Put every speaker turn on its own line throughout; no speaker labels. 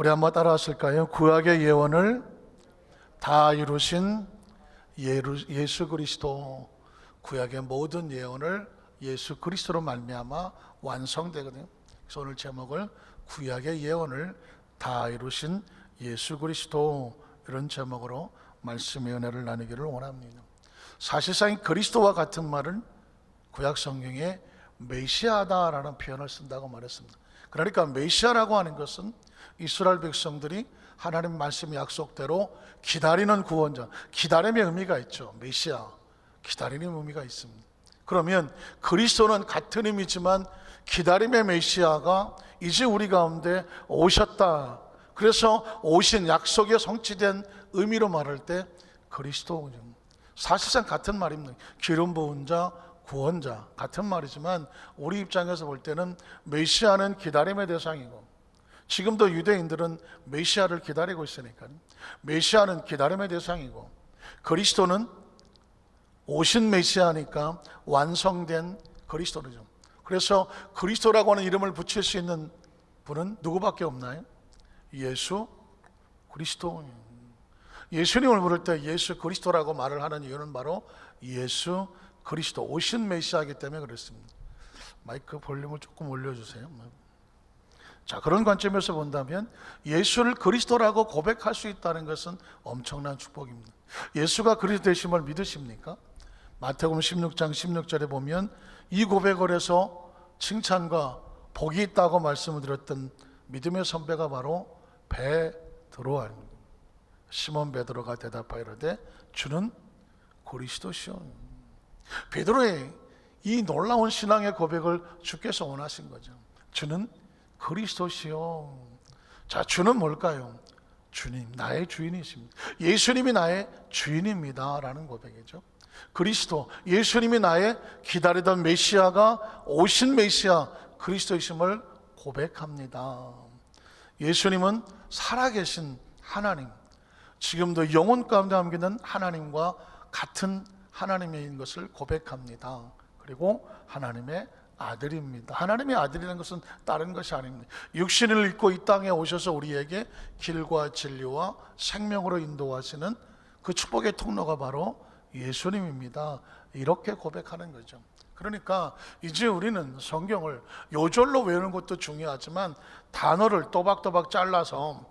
우리 한번 따라 하실까요? 구약의 예언을 다 이루신 예수 그리스도. 구약의 모든 예언을 예수 그리스도로 말미암아 완성되거든요. 그래서 오늘 제목을 구약의 예언을 다 이루신 예수 그리스도, 이런 제목으로 말씀의 은혜를 나누기를 원합니다. 사실상 그리스도와 같은 말은 구약 성경에 메시아다라는 표현을 쓴다고 말했습니다. 그러니까 메시아라고 하는 것은 이스라엘 백성들이 하나님 말씀 약속대로 기다리는 구원자, 기다림의 의미가 있죠. 메시아, 기다리는 의미가 있습니다. 그러면 그리스도는 같은 의미지만 기다림의 메시아가 이제 우리 가운데 오셨다. 그래서 오신, 약속에 성취된 의미로 말할 때 그리스도, 사실상 같은 말입니다. 기름 부은 자, 구원자, 같은 말이지만 우리 입장에서 볼 때는 메시아는 기다림의 대상이고, 지금도 유대인들은 메시아를 기다리고 있으니까 메시아는 기다림의 대상이고, 그리스도는 오신 메시아니까 완성된 그리스도죠. 그래서 그리스도라고 하는 이름을 붙일 수 있는 분은 누구밖에 없나요? 예수 그리스도. 예수님을 부를 때 예수 그리스도라고 말을 하는 이유는 바로 예수 그리스도, 오신 메시아이기 때문에 그렇습니다. 마이크 볼륨을 조금 올려주세요. 자, 그런 관점에서 본다면 예수를 그리스도라고 고백할 수 있다는 것은 엄청난 축복입니다. 예수가 그리스도 되심을 믿으십니까? 마태복음 16장 16절에 보면 이 고백을 해서 칭찬과 복이 있다고 말씀을 드렸던 믿음의 선배가 바로 베드로입니다. 시몬 베드로가 대답하이르되 주는 그리스도시오. 베드로의 이 놀라운 신앙의 고백을 주께서 원하신 거죠. 주는 그리스도시요. 자, 주는 뭘까요? 주님, 나의 주인이십니다. 예수님이 나의 주인입니다 라는 고백이죠. 그리스도, 예수님이 나의 기다리던 메시아가 오신 메시아 그리스도이심을 고백합니다. 예수님은 살아계신 하나님, 지금도 영혼 가운데 함께는 하나님과 같은 하나님인 것을 고백합니다. 그리고 하나님의 아들입니다. 하나님의 아들이라는 것은 다른 것이 아닙니다. 육신을 입고 이 땅에 오셔서 우리에게 길과 진리와 생명으로 인도하시는 그 축복의 통로가 바로 예수님입니다. 이렇게 고백하는 거죠. 그러니까 이제 우리는 성경을 요절로 외우는 것도 중요하지만 단어를 또박또박 잘라서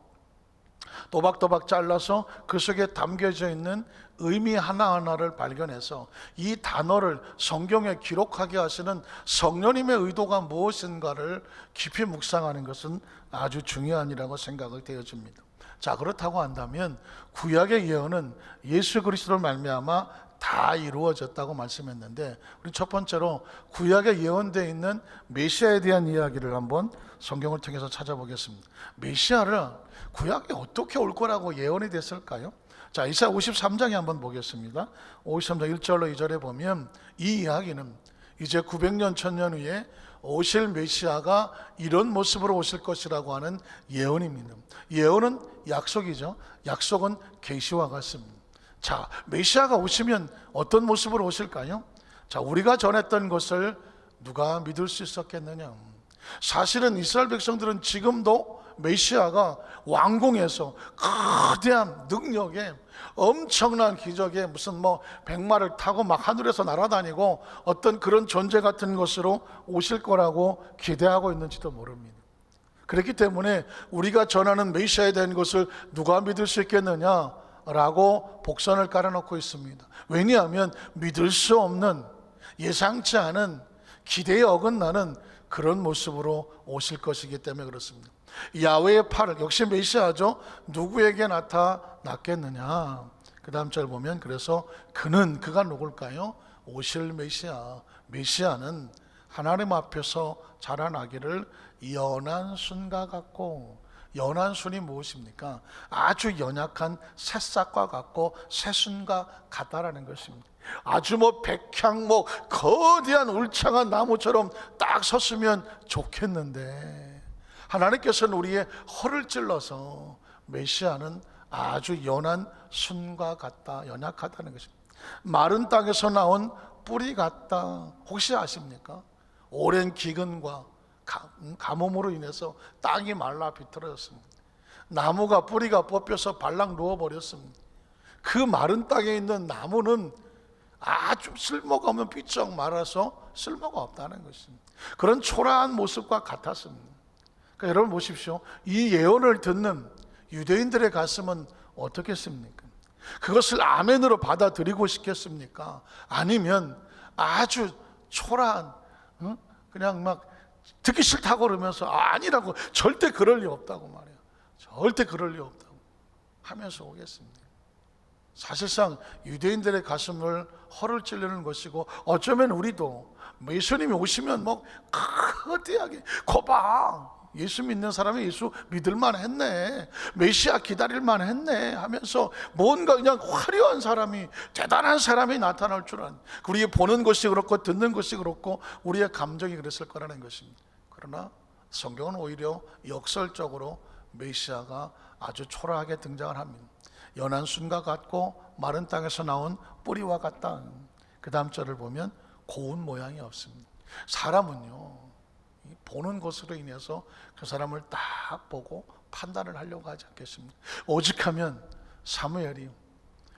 그 속에 담겨져 있는 의미 하나하나를 발견해서 이 단어를 성경에 기록하게 하시는 성령님의 의도가 무엇인가를 깊이 묵상하는 것은 아주 중요한 일이라고 생각을 되어집니다. 자, 그렇다고 한다면 구약의 예언은 예수 그리스도를 말미암아 다 이루어졌다고 말씀했는데, 우리 첫 번째로 구약에 예언되어 있는 메시아에 대한 이야기를 한번 성경을 통해서 찾아보겠습니다. 메시아를 구약에 어떻게 올 거라고 예언이 됐을까요? 자, 이사야 53장에 한번 보겠습니다. 53장 1절로 2절에 보면 이 이야기는 이제 900년 1000년 후에 오실 메시아가 이런 모습으로 오실 것이라고 하는 예언입니다. 예언은 약속이죠. 약속은 계시와 같습니다. 자, 메시아가 오시면 어떤 모습으로 오실까요? 자, 우리가 전했던 것을 누가 믿을 수 있었겠느냐? 사실은 이스라엘 백성들은 지금도 메시아가 왕궁에서 거대한 능력에 엄청난 기적에 무슨 백마를 타고 막 하늘에서 날아다니고 어떤 그런 존재 같은 것으로 오실 거라고 기대하고 있는지도 모릅니다. 그렇기 때문에 우리가 전하는 메시아에 대한 것을 누가 믿을 수 있겠느냐 라고 복선을 깔아놓고 있습니다. 왜냐하면 믿을 수 없는, 예상치 않은, 기대에 어긋나는 그런 모습으로 오실 것이기 때문에 그렇습니다. 야훼의 팔을, 역시 메시아죠. 누구에게 나타났겠느냐. 그 다음 절 보면 그래서 그가 누굴까요? 오실 메시아. 메시아는 하나님 앞에서 자라나기를 연한 순과 같고, 연한 순이 무엇입니까? 아주 연약한 새싹과 같고 새순과 같다라는 것입니다. 아주 백향 거대한 울창한 나무처럼 딱 섰으면 좋겠는데 하나님께서는 우리의 허를 찔러서 메시아는 아주 연한 순과 같다, 연약하다는 것입니다. 마른 땅에서 나온 뿌리 같다. 혹시 아십니까? 오랜 기근과 가뭄으로 인해서 땅이 말라 비틀어졌습니다. 나무가 뿌리가 뽑혀서 발랑 누워버렸습니다. 그 마른 땅에 있는 나무는 아주 쓸모가 없는 삐쩍 말아서 쓸모가 없다는 것입니다. 그런 초라한 모습과 같았습니다. 그러니까 여러분 보십시오. 이 예언을 듣는 유대인들의 가슴은 어떻겠습니까? 그것을 아멘으로 받아들이고 싶겠습니까? 아니면 아주 초라한, 그냥 막 듣기 싫다고 그러면서 아니라고, 절대 그럴 리 없다고 말해요. 절대 그럴 리 없다고 하면서 오겠습니다. 사실상 유대인들의 가슴을 허를 찔르는 것이고, 어쩌면 우리도 예수님이 오시면 뭐 거대하게 거봐, 예수 믿는 사람이 예수 믿을만 했네, 메시아 기다릴만 했네 하면서 뭔가 그냥 화려한 사람이, 대단한 사람이 나타날 줄 아는, 우리의 보는 것이 그렇고 듣는 것이 그렇고 우리의 감정이 그랬을 거라는 것입니다. 그러나 성경은 오히려 역설적으로 메시아가 아주 초라하게 등장을 합니다. 연한 순과 같고 마른 땅에서 나온 뿌리와 같다. 그 다음 절을 보면 고운 모양이 없습니다. 사람은요, 보는 것으로 인해서 그 사람을 딱 보고 판단을 하려고 하지 않겠습니까? 오직하면 사무엘이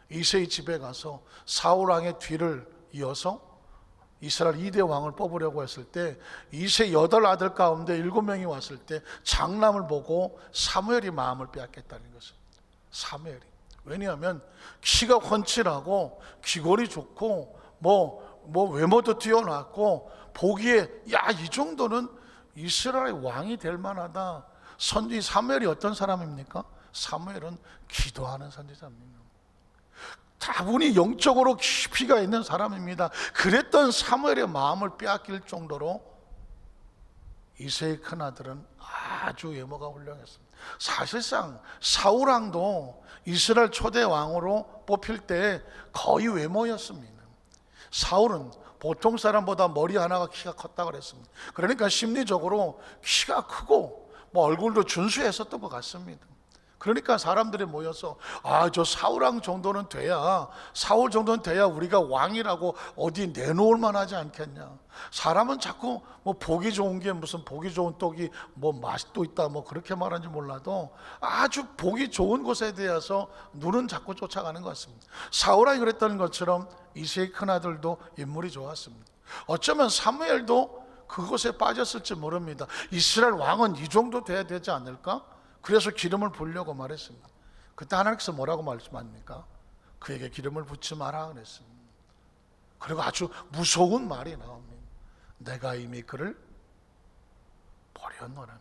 이새의 집에 가서 사울 왕의 뒤를 이어서 이스라엘 2대 왕을 뽑으려고 했을 때 이새 8아들 가운데 7명이 왔을 때 장남을 보고 사무엘이 마음을 빼앗겼다는 것을. 사무엘이. 왜냐하면 키가 훤칠하고 귀걸이 좋고 뭐 외모도 뛰어났고 보기에 야, 이 정도는 이스라엘의 왕이 될 만하다. 선지 사무엘이 어떤 사람입니까? 사무엘은 기도하는 선지자입니다. 다분히 영적으로 깊이가 있는 사람입니다. 그랬던 사무엘의 마음을 빼앗길 정도로 이새의 큰아들은 아주 외모가 훌륭했습니다. 사실상 사울왕도 이스라엘 초대 왕으로 뽑힐 때 거의 외모였습니다. 사울은 보통 사람보다 머리 하나가 키가 컸다고 그랬습니다. 그러니까 심리적으로 키가 크고 뭐 얼굴도 준수했었던 것 같습니다. 그러니까 사람들이 모여서 저 사울왕 정도는 돼야, 사울 정도는 돼야 우리가 왕이라고 어디 내놓을 만하지 않겠냐. 사람은 자꾸 뭐 보기 좋은 게 무슨 보기 좋은 떡이 뭐 맛도 있다 뭐 그렇게 말하는지 몰라도 아주 보기 좋은 것에 대해서 눈은 자꾸 쫓아가는 것 같습니다. 사울왕이 그랬던 것처럼 이새의 큰아들도 인물이 좋았습니다. 어쩌면 사무엘도 그것에 빠졌을지 모릅니다. 이스라엘 왕은 이 정도 돼야 되지 않을까? 그래서 기름을 부으려고 말했습니다. 그때 하나님께서 뭐라고 말씀합니까? 그에게 기름을 붓지 마라 그랬습니다. 그리고 아주 무서운 말이 나옵니다. 내가 이미 그를 버렸노라.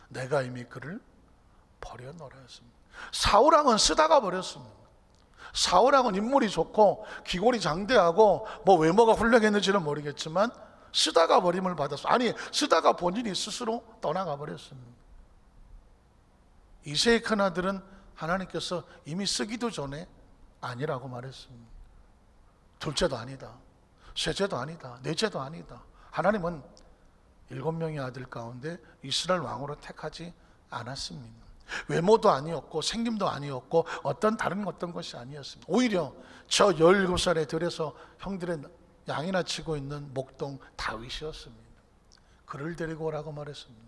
내가 이미 그를 버렸노라 했습니다. 사울왕은 쓰다가 버렸습니다. 사울왕은 인물이 좋고 귀골이 장대하고 뭐 외모가 훌륭했는지는 모르겠지만 쓰다가 버림을 받았어. 아니, 쓰다가 본인이 스스로 떠나가 버렸습니다. 이새의 큰아들은 하나님께서 이미 쓰기도 전에 아니라고 말했습니다. 둘째도 아니다, 셋째도 아니다, 넷째도 아니다. 하나님은 7명의 아들 가운데 이스라엘 왕으로 택하지 않았습니다. 외모도 아니었고 생김도 아니었고 어떤 것이 아니었습니다. 오히려 저 17살의 들에서 형들의 양이나 치고 있는 목동 다윗이었습니다. 그를 데리고 오라고 말했습니다.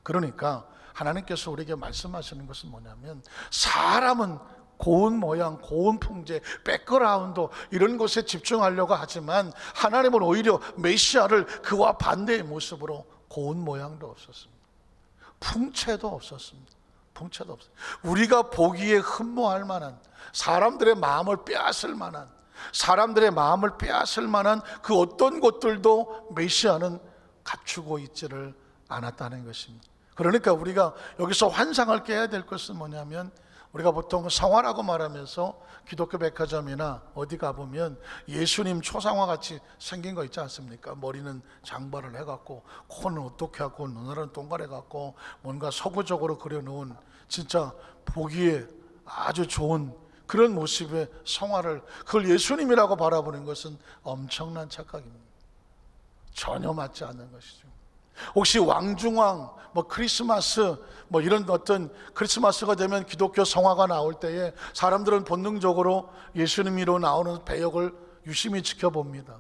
그러니까 하나님께서 우리에게 말씀하시는 것은 뭐냐면, 사람은 고운 모양, 고운 풍제, 백그라운드 이런 것에 집중하려고 하지만 하나님은 오히려 메시아를 그와 반대의 모습으로 고운 모양도 없었습니다. 풍채도 없었습니다. 풍채도 없어요. 우리가 보기에 흠모할 만한, 사람들의 마음을 빼앗을 만한, 그 어떤 것들도 메시아는 갖추고 있지를 않았다는 것입니다. 그러니까 우리가 여기서 환상을 깨야 될 것은 뭐냐면, 우리가 보통 성화라고 말하면서 기독교 백화점이나 어디 가보면 예수님 초상화 같이 생긴 거 있지 않습니까? 머리는 장발을 해갖고 코는 어떻게 하고 눈알은 동그래갖고 뭔가 서구적으로 그려놓은, 진짜 보기에 아주 좋은 그런 모습의 성화를, 그걸 예수님이라고 바라보는 것은 엄청난 착각입니다. 전혀 맞지 않는 것이죠. 혹시 왕중왕, 크리스마스, 이런 어떤 크리스마스가 되면 기독교 성화가 나올 때에 사람들은 본능적으로 예수님으로 나오는 배역을 유심히 지켜봅니다.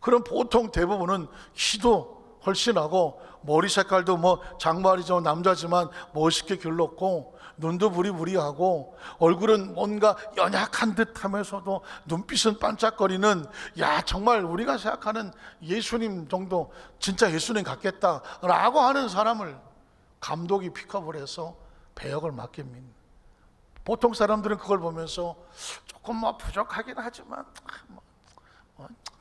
그럼 보통 대부분은 키도 훨씬 하고, 머리 색깔도 뭐 장발이죠, 남자지만 멋있게 길렀고, 눈도 부리부리하고, 얼굴은 뭔가 연약한 듯 하면서도 눈빛은 반짝거리는, 야, 정말 우리가 생각하는 예수님 정도, 진짜 예수님 같겠다라고 하는 사람을 감독이 픽업을 해서 배역을 맡깁니다. 보통 사람들은 그걸 보면서 조금 뭐 부족하긴 하지만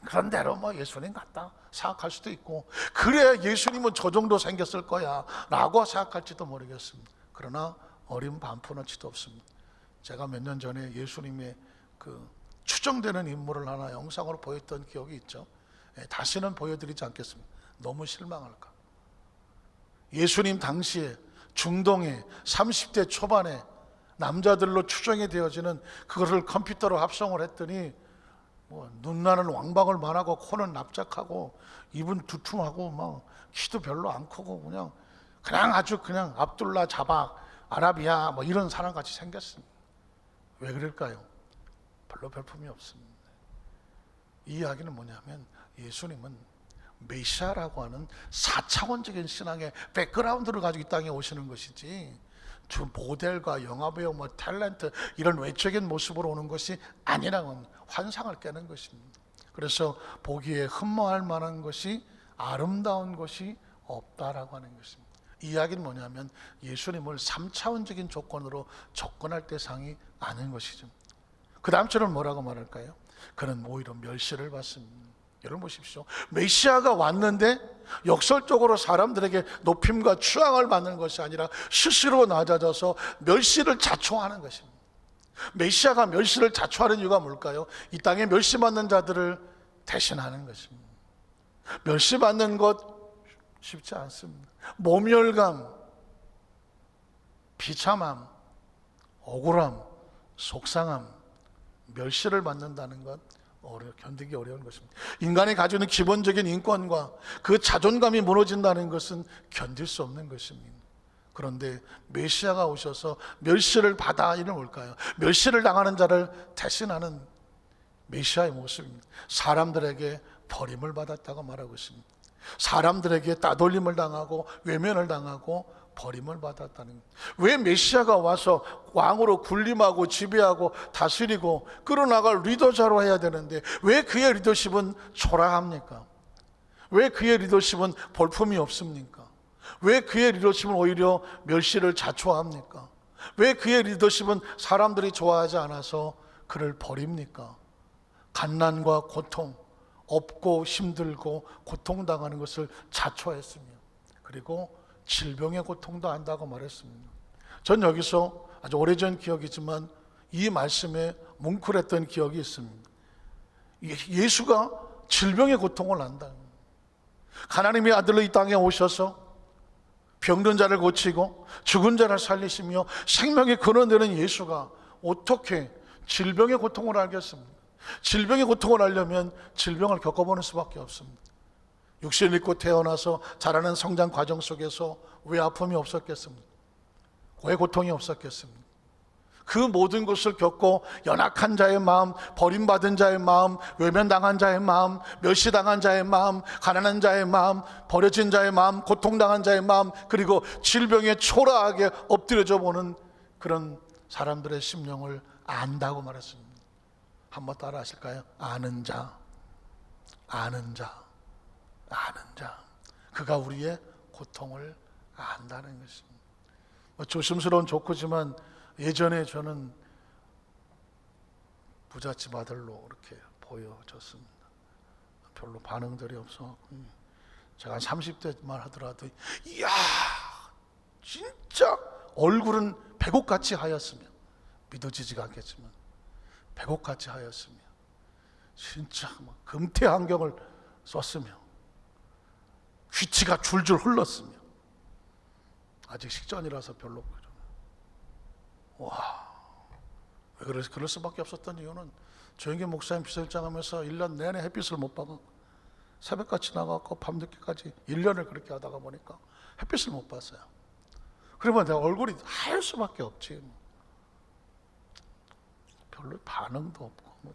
그런 대로 뭐 예수님 같다 생각할 수도 있고, 그래 예수님은 저 정도 생겼을 거야 라고 생각할지도 모르겠습니다. 그러나 어린 반푼어치도 없습니다. 제가 몇 년 전에 예수님의 그 추정되는 인물을 하나 영상으로 보였던 기억이 있죠. 다시는 보여드리지 않겠습니다. 너무 실망할까. 예수님 당시에 중동에 30대 초반에 남자들로 추정이 되어지는 그것을 컴퓨터로 합성을 했더니 뭐 눈나는 왕방울 만하고, 코는 납작하고, 입은 두툼하고, 막 키도 별로 안 크고, 그냥 아주 그냥 압둘라 자박 아라비아 뭐 이런 사람 같이 생겼습니다. 왜 그럴까요? 별로 별품이 없습니다. 이 이야기는 뭐냐면, 예수님은 메시아라고 하는 4차원적인 신앙의 백그라운드를 가지고 이 땅에 오시는 것이지, 주 모델과 영화배우, 뭐 탤런트 이런 외적인 모습으로 오는 것이 아니라는 환상을 깨는 것입니다. 그래서 보기에 흠모할 만한 것이, 아름다운 것이 없다라고 하는 것입니다. 이 이야기는 뭐냐면, 예수님을 3차원적인 조건으로 접근할 대상이 아닌 것이죠. 그 다음 절은 뭐라고 말할까요? 그는 오히려 멸시를 받습니다. 여러분 보십시오. 메시아가 왔는데 역설적으로 사람들에게 높임과 추앙을 받는 것이 아니라 스스로 낮아져서 멸시를 자초하는 것입니다. 메시아가 멸시를 자초하는 이유가 뭘까요? 이 땅에 멸시받는 자들을 대신하는 것입니다. 멸시받는 것 쉽지 않습니다. 모멸감, 비참함, 억울함, 속상함, 멸시를 받는다는 것 견디기 어려운 것입니다. 인간이 가지고 있는 기본적인 인권과 그 자존감이 무너진다는 것은 견딜 수 없는 것입니다. 그런데 메시아가 오셔서 멸시를 받아, 이는 뭘까요? 멸시를 당하는 자를 대신하는 메시아의 모습입니다. 사람들에게 버림을 받았다고 말하고 있습니다. 사람들에게 따돌림을 당하고 외면을 당하고 버림을 받았다는 것. 왜 메시아가 와서 왕으로 군림하고 지배하고 다스리고 끌어나갈 리더자로 해야 되는데, 왜 그의 리더십은 초라합니까? 왜 그의 리더십은 볼품이 없습니까? 왜 그의 리더십은 오히려 멸시를 자초합니까? 왜 그의 리더십은 사람들이 좋아하지 않아서 그를 버립니까? 갓난과 고통, 없고 힘들고 고통당하는 것을 자초했으며, 그리고 질병의 고통도 안다고 말했습니다. 전 여기서 아주 오래전 기억이지만 이 말씀에 뭉클했던 기억이 있습니다. 예수가 질병의 고통을 안다. 하나님의 아들로 이 땅에 오셔서 병든 자를 고치고 죽은 자를 살리시며 생명의 근원되는 예수가 어떻게 질병의 고통을 알겠습니까? 질병의 고통을 알려면 질병을 겪어보는 수밖에 없습니다. 육신을 입고 태어나서 자라는 성장 과정 속에서 왜 아픔이 없었겠습니까? 왜 고통이 없었겠습니까? 그 모든 것을 겪고 연약한 자의 마음, 버림받은 자의 마음, 외면당한 자의 마음, 멸시당한 자의 마음, 가난한 자의 마음, 버려진 자의 마음, 고통당한 자의 마음, 그리고 질병에 초라하게 엎드려져 보는 그런 사람들의 심령을 안다고 말했습니다. 한번 따라 하실까요? 아는 자, 아는 자, 아는 자. 그가 우리의 고통을 안다는 것입니다. 조심스러운 조크지만 예전에 저는 부잣집 아들로 이렇게 보여졌습니다. 별로 반응들이 없어. 제가 한 30대만 하더라도, 이야, 진짜 얼굴은 백옥같이 하였으며, 믿어지지가 않겠지만 백옥같이 하였으며, 진짜 막 금태 안경을 썼으며, 귀치가 줄줄 흘렀으며, 아직 식전이라서 별로. 와, 왜 그래서 그럴 수밖에 없었던 이유는, 조영기 목사님 비서실장하면서 1년 내내 햇빛을 못 봐서 새벽같이 나가고 밤늦게까지 1년을 그렇게 하다가 보니까 햇빛을 못 봤어요. 그러면 내 얼굴이 하얄 수밖에 없지. 별로 반응도 없고.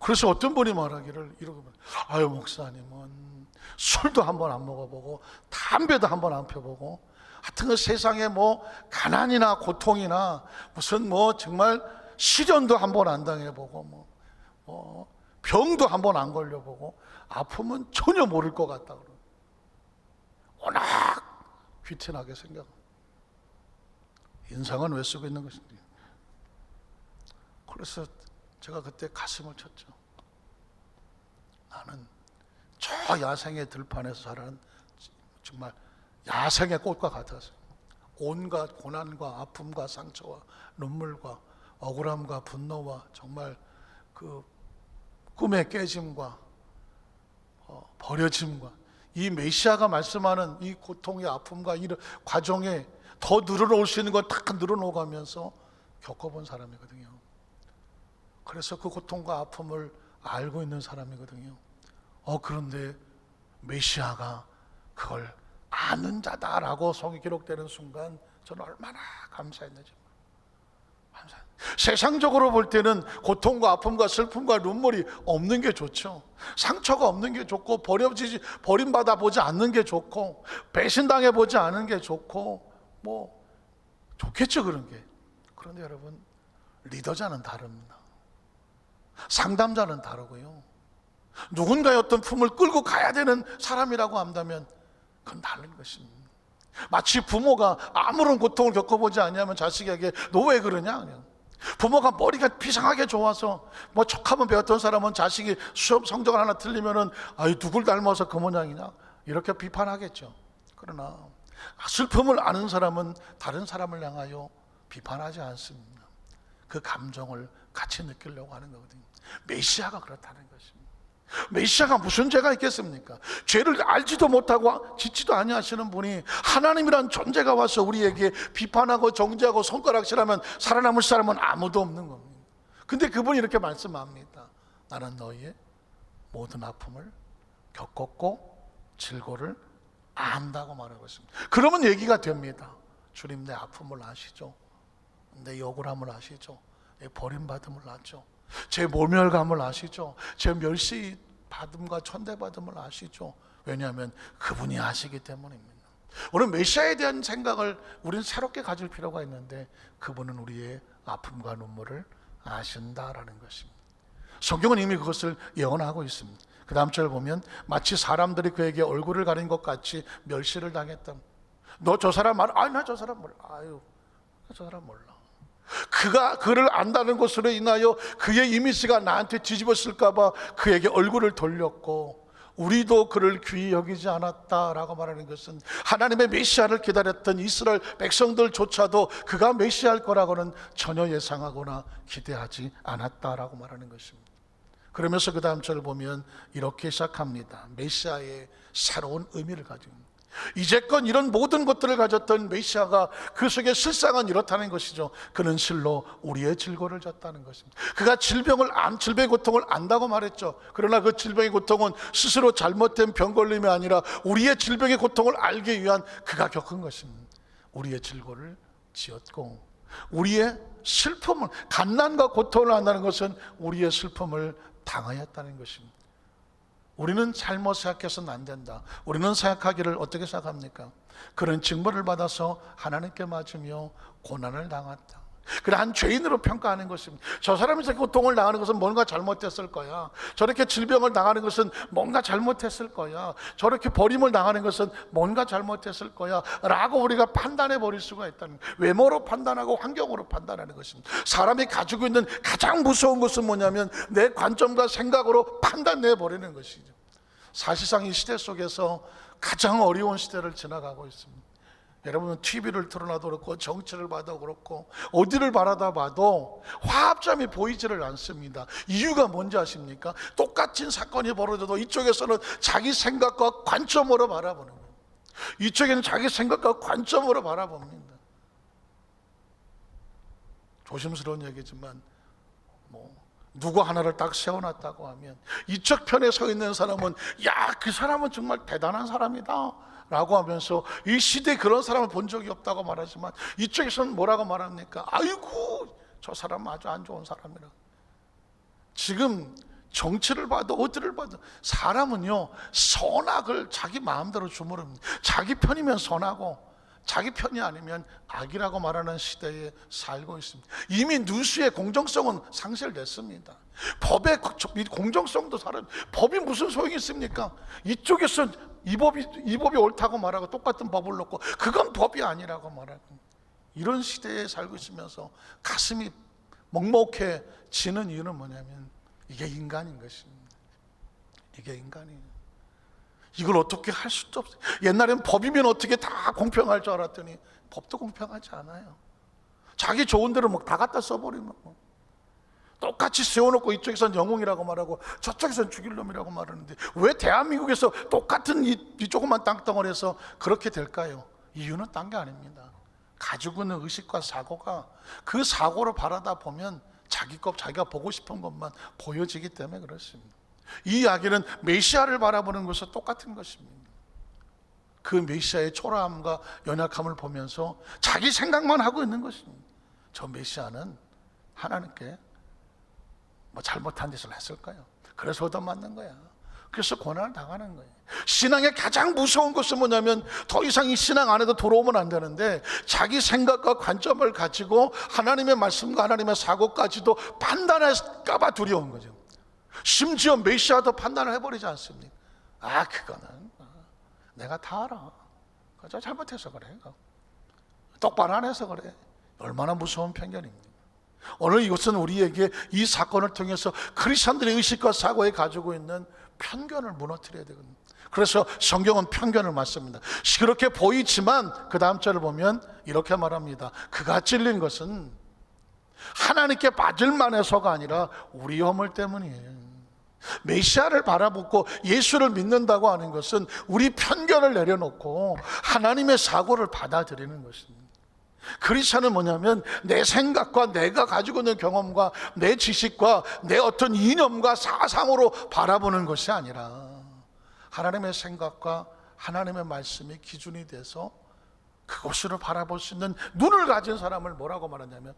그래서 어떤 분이 말하기를 이러고, 아유 목사님은 술도 한번 안 먹어보고 담배도 한번 안 펴보고 하여튼 그 세상에 뭐 가난이나 고통이나 무슨 뭐 정말 시련도 한번 안 당해보고 뭐 병도 한번 안 걸려보고 아픔은 전혀 모를 것 같다 그러고 워낙 귀티나게 생겨. 인상은 왜 쓰고 있는 것인지. 그래서 제가 그때 가슴을 쳤죠. 나는 저 야생의 들판에서 자라는 정말 야생의 꽃과 같아서 온갖 고난과 아픔과 상처와 눈물과 억울함과 분노와 정말 그 꿈의 깨짐과 버려짐과 이 메시아가 말씀하는 이 고통의 아픔과 이 과정에 더 늘어놓을 수 있는 걸 다 늘어놓아가면서 겪어본 사람이거든요. 그래서 그 고통과 아픔을 알고 있는 사람이거든요. 그런데 메시아가 그걸 아는 자다라고 성이 기록되는 순간 저는 얼마나 감사했는지. 세상적으로 볼 때는 고통과 아픔과 슬픔과 눈물이 없는 게 좋죠. 상처가 없는 게 좋고 버림받아 보지 않는 게 좋고 배신당해 보지 않은 게 좋고 뭐 좋겠죠, 그런 게. 그런데 여러분, 리더자는 다릅니다. 상담자는 다르고요. 누군가의 어떤 품을 끌고 가야 되는 사람이라고 한다면 그건 다른 것입니다. 마치 부모가 아무런 고통을 겪어보지 않으면 자식에게 너 왜 그러냐, 그냥. 부모가 머리가 비상하게 좋아서 뭐 척하면 배웠던 사람은 자식이 수업 성적을 하나 틀리면은 아유 누굴 닮아서 그 모양이냐 이렇게 비판하겠죠. 그러나 슬픔을 아는 사람은 다른 사람을 향하여 비판하지 않습니다. 그 감정을 같이 느끼려고 하는 거거든요. 메시아가 그렇다는 것입니다. 메시아가 무슨 죄가 있겠습니까? 죄를 알지도 못하고 짓지도 아니하시는 분이 하나님이란 존재가 와서 우리에게 비판하고 정죄하고 손가락질하면 살아남을 사람은 아무도 없는 겁니다. 근데 그분이 이렇게 말씀합니다. 나는 너희의 모든 아픔을 겪었고 질고를 안다고 말하고 있습니다. 그러면 얘기가 됩니다. 주님, 내 아픔을 아시죠? 내 억울함을 아시죠? 내 버림받음을 아시죠? 제 모멸감을 아시죠? 제 멸시받음과 천대받음을 아시죠? 왜냐하면 그분이 아시기 때문입니다. 오늘 메시아에 대한 생각을 우리는 새롭게 가질 필요가 있는데 그분은 우리의 아픔과 눈물을 아신다라는 것입니다. 성경은 이미 그것을 예언하고 있습니다. 그 다음 절 보면 마치 사람들이 그에게 얼굴을 가린 것 같이 멸시를 당했다. 너 저 사람 말, 나 저 사람 몰라. 아유, 저 사람 몰라. 그가 그를 안다는 것으로 인하여 그의 이미지가 나한테 뒤집어질까 봐 그에게 얼굴을 돌렸고 우리도 그를 귀히 여기지 않았다라고 말하는 것은 하나님의 메시아를 기다렸던 이스라엘 백성들조차도 그가 메시아일 거라고는 전혀 예상하거나 기대하지 않았다라고 말하는 것입니다. 그러면서 그 다음 절을 보면 이렇게 시작합니다. 메시아의 새로운 의미를 가지고 이제껏 이런 모든 것들을 가졌던 메시아가 그 속에 실상은 이렇다는 것이죠. 그는 실로 우리의 질고를 졌다는 것입니다. 그가 질병의 고통을 안다고 말했죠. 그러나 그 질병의 고통은 스스로 잘못된 병걸림이 아니라 우리의 질병의 고통을 알기 위한 그가 겪은 것입니다. 우리의 질고를 지었고 우리의 슬픔을, 갓난과 고통을 안다는 것은 우리의 슬픔을 당하였다는 것입니다. 우리는 잘못 생각해서는 안 된다. 우리는 생각하기를 어떻게 생각합니까? 그런 징벌을 받아서 하나님께 맞으며 고난을 당했다. 그래, 한 죄인으로 평가하는 것입니다. 저 사람이 저렇게 고통을 당하는 것은 뭔가 잘못했을 거야. 저렇게 질병을 당하는 것은 뭔가 잘못했을 거야. 저렇게 버림을 당하는 것은 뭔가 잘못했을 거야 라고 우리가 판단해 버릴 수가 있다는 거예요. 외모로 판단하고 환경으로 판단하는 것입니다. 사람이 가지고 있는 가장 무서운 것은 뭐냐면 내 관점과 생각으로 판단해 버리는 것이죠. 사실상 이 시대 속에서 가장 어려운 시대를 지나가고 있습니다. 여러분은 TV를 틀어놔도 그렇고 정치를 봐도 그렇고 어디를 바라다 봐도 화합점이 보이지를 않습니다. 이유가 뭔지 아십니까? 똑같은 사건이 벌어져도 이쪽에서는 자기 생각과 관점으로 바라보는 거예요. 이쪽에는 자기 생각과 관점으로 바라봅니다. 조심스러운 얘기지만 누구 하나를 딱 세워놨다고 하면 이쪽 편에 서 있는 사람은 야, 그 사람은 정말 대단한 사람이다 라고 하면서 이 시대에 그런 사람을 본 적이 없다고 말하지만 이쪽에서는 뭐라고 말합니까? 아이고, 저 사람은 아주 안 좋은 사람이라. 지금 정치를 봐도 어디를 봐도 사람은요 선악을 자기 마음대로 주무릅니다. 자기 편이면 선하고 자기 편이 아니면 악이라고 말하는 시대에 살고 있습니다. 이미 뉴스의 공정성은 상실됐습니다. 법의 공정성도 사람, 법이 무슨 소용이 있습니까? 이쪽에서 이 법이 옳다고 말하고 똑같은 법을 놓고 그건 법이 아니라고 말하고, 이런 시대에 살고 있으면서 가슴이 먹먹해지는 이유는 뭐냐면 이게 인간인 것입니다. 이게 인간이에요. 이걸 어떻게 할 수도 없어요. 옛날엔 법이면 어떻게 다 공평할 줄 알았더니 법도 공평하지 않아요. 자기 좋은 대로 다 갖다 써버리면 똑같이 세워놓고 이쪽에선 영웅이라고 말하고 저쪽에선 죽일 놈이라고 말하는데 왜 대한민국에서 똑같은 이 조그만 땅덩어리에서 그렇게 될까요? 이유는 딴 게 아닙니다. 가지고 있는 의식과 사고가 그 사고를 바라다 보면 자기 것, 자기가 보고 싶은 것만 보여지기 때문에 그렇습니다. 이 이야기는 메시아를 바라보는 것과 똑같은 것입니다. 그 메시아의 초라함과 연약함을 보면서 자기 생각만 하고 있는 것입니다. 저 메시아는 하나님께 뭐 잘못한 짓을 했을까요? 그래서 얻어맞는 거야. 그래서 고난을 당하는 거예요. 신앙의 가장 무서운 것은 뭐냐면 더 이상 이 신앙 안에도 들어오면 안 되는데 자기 생각과 관점을 가지고 하나님의 말씀과 하나님의 사고까지도 판단할까 봐 두려운 거죠. 심지어 메시아도 판단을 해버리지 않습니까? 그거는 내가 다 알아. 저 잘못해서 그래. 똑바로 안 해서 그래. 얼마나 무서운 편견입니까? 오늘 이것은 우리에게 이 사건을 통해서 크리스천들의 의식과 사고에 가지고 있는 편견을 무너뜨려야 되거든요. 그래서 성경은 편견을 맞습니다. 그렇게 보이지만 그 다음 절을 보면 이렇게 말합니다. 그가 찔린 것은 하나님께 빠질 만해서가 아니라 우리 허물 때문이에요. 메시아를 바라보고 예수를 믿는다고 하는 것은 우리 편견을 내려놓고 하나님의 사고를 받아들이는 것입니다. 크리스천은 뭐냐면 내 생각과 내가 가지고 있는 경험과 내 지식과 내 어떤 이념과 사상으로 바라보는 것이 아니라 하나님의 생각과 하나님의 말씀이 기준이 돼서 그것으로 바라볼 수 있는 눈을 가진 사람을 뭐라고 말하냐면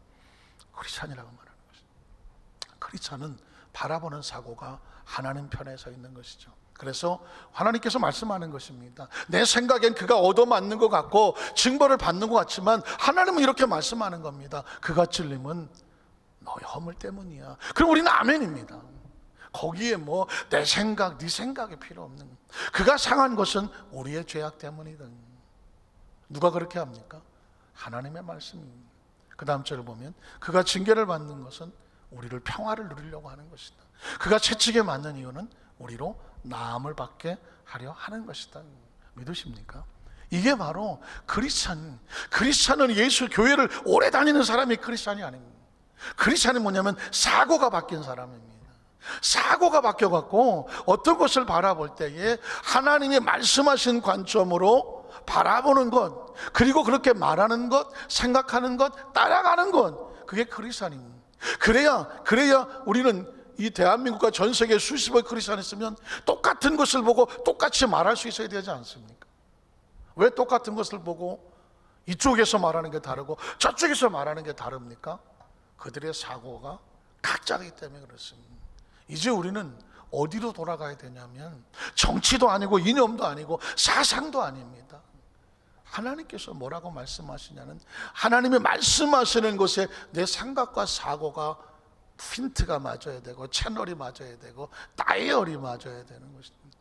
크리스천이라고 말하는 것입니다. 크리스천은 바라보는 사고가 하나님 편에 서 있는 것이죠. 그래서 하나님께서 말씀하는 것입니다. 내 생각엔 그가 얻어맞는 것 같고 징벌을 받는 것 같지만 하나님은 이렇게 말씀하는 겁니다. 그가 찔림은 너의 허물 때문이야. 그럼 우리는 아멘입니다. 거기에 뭐 내 생각, 네 생각이 필요 없는 거예요. 그가 상한 것은 우리의 죄악 때문이다. 누가 그렇게 합니까? 하나님의 말씀입니다. 그 다음 절을 보면 그가 징계를 받는 것은 우리를 평화를 누리려고 하는 것이다. 그가 채찍에 맞는 이유는 우리로 나음을 받게 하려 하는 것이다. 믿으십니까? 이게 바로 크리스찬은 예수 교회를 오래 다니는 사람이 크리스찬이 아닙니다. 크리스찬이 뭐냐면 사고가 바뀐 사람입니다. 사고가 바뀌어갖고 어떤 것을 바라볼 때에 하나님이 말씀하신 관점으로 바라보는 것, 그리고 그렇게 말하는 것, 생각하는 것, 따라가는 것, 그게 크리스찬입니다. 그래야 우리는 이 대한민국과 전 세계 수십억 크리스찬이 있으면 똑같은 것을 보고 똑같이 말할 수 있어야 되지 않습니까? 왜 똑같은 것을 보고 이쪽에서 말하는 게 다르고 저쪽에서 말하는 게 다릅니까? 그들의 사고가 각자이기 때문에 그렇습니다. 이제 우리는 어디로 돌아가야 되냐면 정치도 아니고 이념도 아니고 사상도 아닙니다. 하나님께서 뭐라고 말씀하시냐는 하나님이 말씀하시는 것에 내 생각과 사고가 핀트가 맞아야 되고 채널이 맞아야 되고 다이얼이 맞아야 되는 것입니다.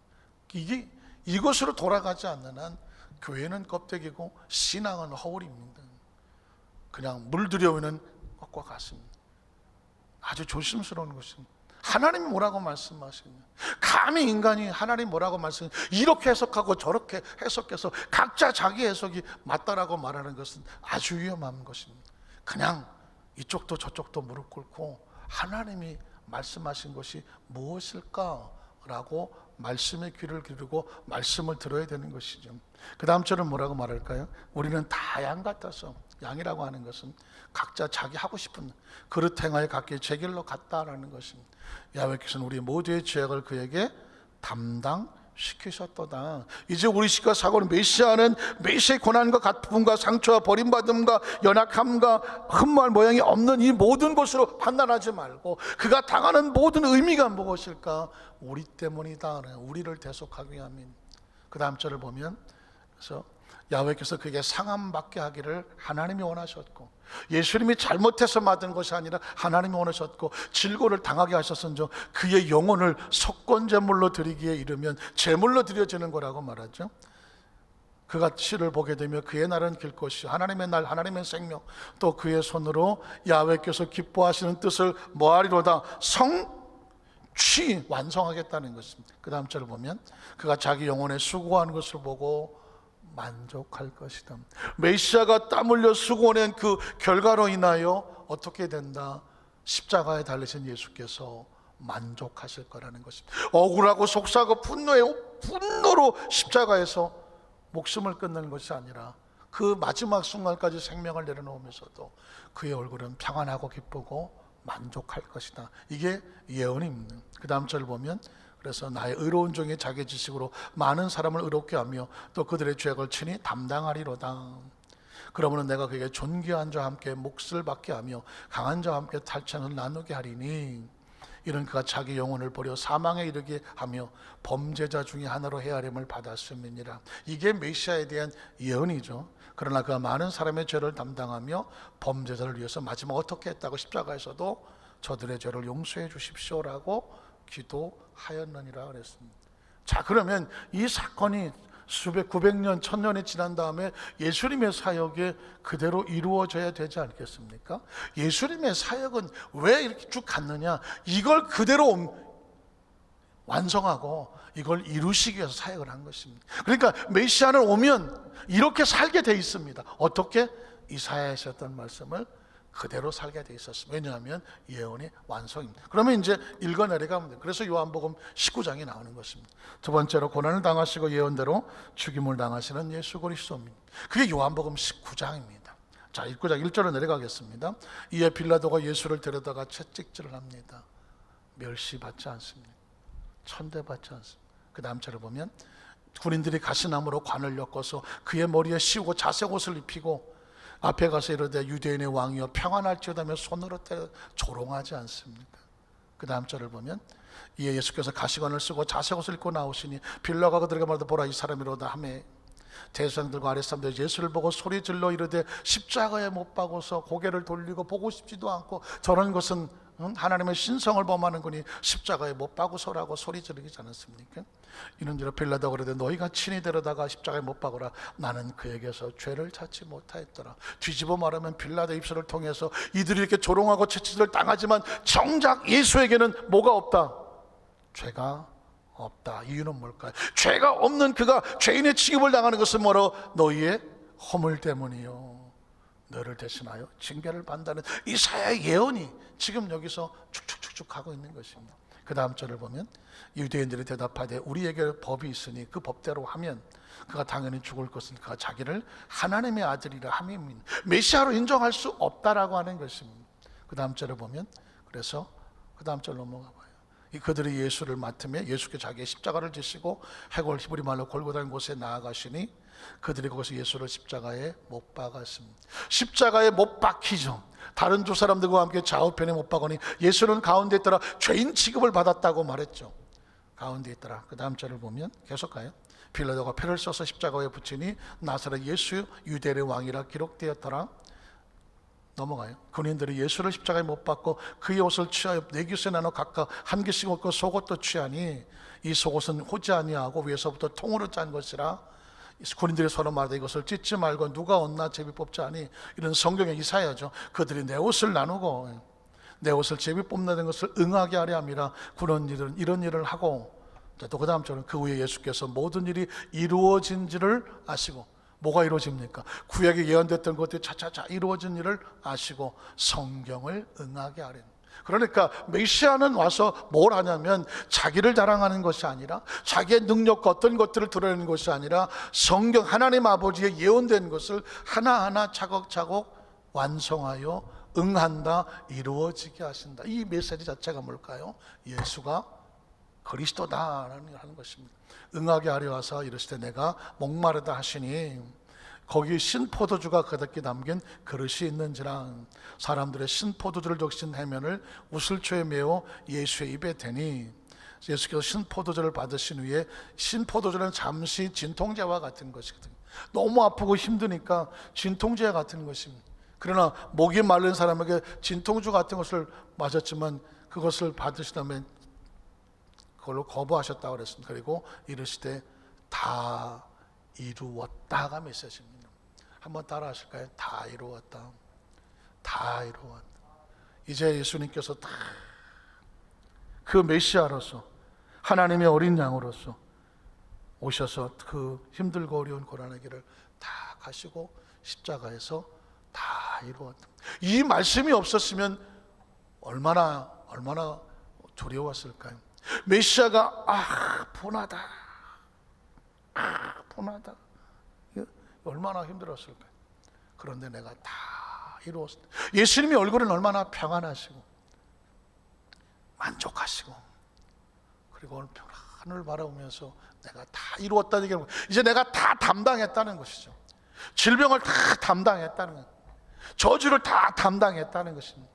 이것으로 돌아가지 않는 한 교회는 껍데기고 신앙은 허울입니다. 그냥 물들여오는 것과 같습니다. 아주 조심스러운 것입니다. 하나님이 뭐라고 말씀하시냐, 감히 인간이 하나님 뭐라고 말씀하시냐 이렇게 해석하고 저렇게 해석해서 각자 자기 해석이 맞다라고 말하는 것은 아주 위험한 것입니다. 그냥 이쪽도 저쪽도 무릎 꿇고 하나님이 말씀하신 것이 무엇일까라고 말씀의 귀를 기울이고 말씀을 들어야 되는 것이죠. 그 다음 절은 뭐라고 말할까요? 우리는 다 양 같아서, 양이라고 하는 것은 각자 자기 하고 싶은 그릇 행하여 각기 제 길로 갔다라는 것입니다. 야훼께서는 우리 모두의 죄악을 그에게 담당해 시키셨도다. 이제 우리 시가 사고는 메시아는 메시아의 고난과 가품과 상처와 버림받음과 연약함과 흠모할 모양이 없는 이 모든 것으로 판단하지 말고 그가 당하는 모든 의미가 무엇일까? 우리 때문이다. 우리를 대속하기 위함인. 그 다음 절을 보면, 그래서 야훼께서 그에게 상함 받게 하기를 하나님이 원하셨고, 예수님이 잘못해서 받은 것이 아니라 하나님이 원하셨고, 질고를 당하게 하셨은즉 그의 영혼을 속건제물로 드리기에 이르면 제물로 드려지는 거라고 말하죠. 그가 시를 보게 되면 그의 날은 길 것이 하나님의 날, 하나님의 생명, 또 그의 손으로 야훼께서 기뻐하시는 뜻을 뭐하리로다 성취 완성하겠다는 것입니다. 그 다음 절을 보면 그가 자기 영혼에 수고하는 것을 보고 만족할 것이다. 메시아가 땀 흘려 수고하는 그 결과로 인하여 어떻게 된다? 십자가에 달리신 예수께서 만족하실 거라는 것입니다. 억울하고 속상하고 분노로 십자가에서 목숨을 끊는 것이 아니라 그 마지막 순간까지 생명을 내려놓으면서도 그의 얼굴은 평안하고 기쁘고 만족할 것이다. 이게 예언입니다. 그 다음 절을 보면 그래서 나의 의로운 종이 자기 지식으로 많은 사람을 의롭게 하며 또 그들의 죄악을 친히 담당하리로다. 그러므로 내가 그에게 존귀한 자와 함께 몫을 받게 하며 강한 자와 함께 탈천을 나누게 하리니 이는 그가 자기 영혼을 버려 사망에 이르게 하며 범죄자 중에 하나로 헤아림을 받았음이니라. 이게 메시아에 대한 예언이죠. 그러나 그가 많은 사람의 죄를 담당하며 범죄자를 위해서 마지막 어떻게 했다고 십자가에서도 저들의 죄를 용서해 주십시오라고 기도하였느니라 그랬습니다. 자, 그러면 이 사건이 수백, 900년, 1000년이 지난 다음에 예수님의 사역이 그대로 이루어져야 되지 않겠습니까? 예수님의 사역은 왜 이렇게 쭉 갔느냐? 이걸 그대로 완성하고 이걸 이루시기 위해서 사역을 한 것입니다. 그러니까 메시아는 오면 이렇게 살게 돼 있습니다. 어떻게? 이사야에 있었던 말씀을 그대로 살게 돼 있었습니다. 왜냐하면 예언이 완성입니다. 그러면 이제 읽어 내려가면 돼요. 그래서 요한복음 19장이 나오는 것입니다. 두 번째로 고난을 당하시고 예언대로 죽임을 당하시는 예수 그리스도입니다. 그게 요한복음 19장입니다. 자, 19장 1절로 내려가겠습니다. 이에 빌라도가 예수를 데려다가 채찍질을 합니다. 멸시받지 않습니다. 천대받지 않습니다. 그 다음 절을 보면 군인들이 가시나무로 관을 엮어서 그의 머리에 씌우고 자색 옷을 입히고 앞에 가서 이르되 유대인의 왕이여 평안할지어다며 손으로 때려 조롱하지 않습니까? 그 다음 절을 보면 이에 예수께서 가시관을 쓰고 자색 옷을 입고 나오시니 빌라도가 그들에게 말하되 보라 이 사람이로다 하매 대제사장들과 아랫사람들이 예수를 보고 소리 질러 이르되 십자가에 못 박아서 고개를 돌리고 보고 싶지도 않고 저런 것은 하나님의 신성을 범하는 거니 십자가에 못 박으소라고 소리 지르지 않았습니까? 이런저런 빌라도가 그러되 너희가 친히 데려다가 십자가에 못 박으라. 나는 그에게서 죄를 찾지 못하였더라. 뒤집어 말하면 빌라도 입술을 통해서 이들이 이렇게 조롱하고 채찍을 당하지만 정작 예수에게는 뭐가 없다? 죄가 없다. 이유는 뭘까요? 죄가 없는 그가 죄인의 취급을 당하는 것은 뭐로? 너희의 허물 때문이요 너를 대신하여 징계를 받는다는 이사야의 예언이 지금 여기서 축축축축 가고 있는 것입니다. 그 다음 절을 보면 유대인들이 대답하되 우리에게 법이 있으니 그 법대로 하면 그가 당연히 죽을 것은 그가 자기를 하나님의 아들이라 함입니다. 메시아로 인정할 수 없다라고 하는 것입니다. 그 다음 절을 보면 그래서 그 다음 절 넘어가 봐요. 그들이 예수를 맡으며 예수께 자기의 십자가를 지시고 해골 히브리 말로 골고다는 곳에 나아가시니 그들이 거기서 예수를 십자가에 못 박았습니다. 십자가에 못 박히죠. 다른 두 사람들과 함께 좌우편에 못 박으니 예수는 가운데 있더라. 죄인 취급을 받았다고 말했죠. 가운데 있더라. 그 다음 절을 보면 계속 가요. 빌라도가 표를 써서 십자가에 붙이니 나사렛 예수 유대인의 왕이라 기록되었더라. 넘어가요. 군인들이 예수를 십자가에 못 박고 그의 옷을 취하여 네 깃에 나눠 각각 한 깃씩 얻고 속옷도 취하니 이 속옷은 호지 아니하고 위에서부터 통으로 짠 것이라. 군인들이 서로 말하되 이것을 찢지 말고 누가 얻나 제비 뽑자 하니 이런 성경의 이사야죠. 그들이 내 옷을 나누고 내 옷을 제비 뽑는 것을 응하게 하려 함이라. 군인들은 이런 일을 하고 또 그 다음 절은 그 후에 예수께서 모든 일이 이루어진지를 아시고 뭐가 이루어집니까? 구약에 예언됐던 것들이 차차차 이루어진 일을 아시고 성경을 응하게 하려는. 그러니까 메시아는 와서 뭘 하냐면 자기를 자랑하는 것이 아니라 자기의 능력과 어떤 것들을 드러내는 것이 아니라 성경 하나님 아버지의 예언된 것을 하나하나 차곡차곡 완성하여 응한다, 이루어지게 하신다. 이 메시지 자체가 뭘까요? 예수가 그리스도다라는 하는 것입니다. 응하게 하려 하사 이르시되 내가 목마르다 하시니 거기 신포도주가 가득히 담긴 그릇이 있는지라 사람들의 신포도주를 적신 해면을 우슬초에 메어 예수의 입에 대니 예수께서 신포도주를 받으신 후에 신포도주는 잠시 진통제와 같은 것이거든요. 너무 아프고 힘드니까 진통제 같은 것입니다. 그러나 목이 마른 사람에게 진통주 같은 것을 마셨지만 그것을 받으시다면 그걸로 거부하셨다고 그랬습니다. 그리고 이르시되 다 이루었다가 메시지입니다. 한번 따라 하실까요? 다 이루었다. 다 이루었다. 이제 예수님께서 다 그 메시아로서 하나님의 어린 양으로서 오셔서 그 힘들고 어려운 고난의 길을 다 가시고 십자가에서 다 이루었다. 이 말씀이 없었으면 얼마나 두려웠을까요? 메시아가 분하다, 분하다, 얼마나 힘들었을까요? 그런데 내가 다 이루었다. 예수님의 얼굴은 얼마나 평안하시고 만족하시고 그리고 하늘을 바라보면서 내가 다 이루었다는 얘기는 이제 내가 다 담당했다는 것이죠. 질병을 다 담당했다는 것, 저주를 다 담당했다는 것입니다.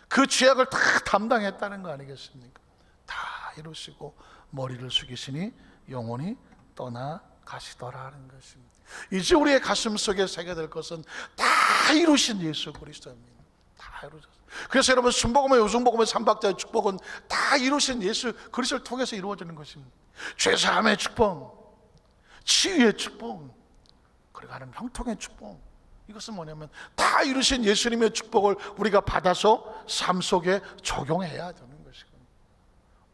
그 죄악을 다 담당했다는 거 아니겠습니까? 다 이루시고 머리를 숙이시니 영혼이 떠나가시더라는 것입니다. 이제 우리의 가슴 속에 새게 될 것은 다 이루신 예수 그리스도입니다. 다 이루셨어요. 그래서 여러분 순복음의 요승복음의 삼박자의 축복은 다 이루신 예수 그리스도를 통해서 이루어지는 것입니다. 죄사함의 축복, 치유의 축복, 그리고 하나님 형통의 축복. 이것은 뭐냐면 다 이루신 예수님의 축복을 우리가 받아서 삶 속에 적용해야 되는 것이거든요.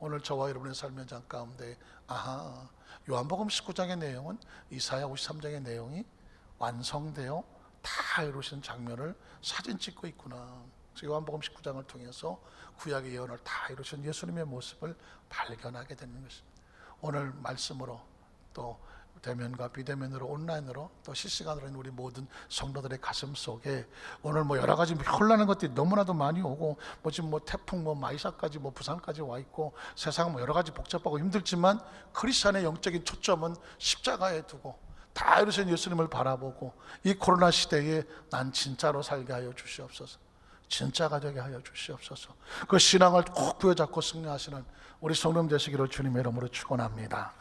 오늘 저와 여러분의 삶의 장 가운데 요한복음 19장의 내용은 이사야 53장의 내용이 완성되어 다 이루신 장면을 사진 찍고 있구나. 요한복음 19장을 통해서 구약의 예언을 다 이루신 예수님의 모습을 발견하게 되는 것입니다. 오늘 말씀으로 또 대면과 비대면으로 온라인으로 또 실시간으로 있는 우리 모든 성도들의 가슴 속에 오늘 여러 가지 혼란한 것들이 너무나도 많이 오고 지금 태풍 마이사까지 부산까지 와 있고 세상 여러 가지 복잡하고 힘들지만 크리스천의 영적인 초점은 십자가에 두고 다 이루신 예수님을 바라보고 이 코로나 시대에 난 진짜로 살게 하여 주시옵소서. 진짜가 되게 하여 주시옵소서. 그 신앙을 꼭 부여잡고 승리하시는 우리 성도님 되시기를 주님의 이름으로 축원합니다.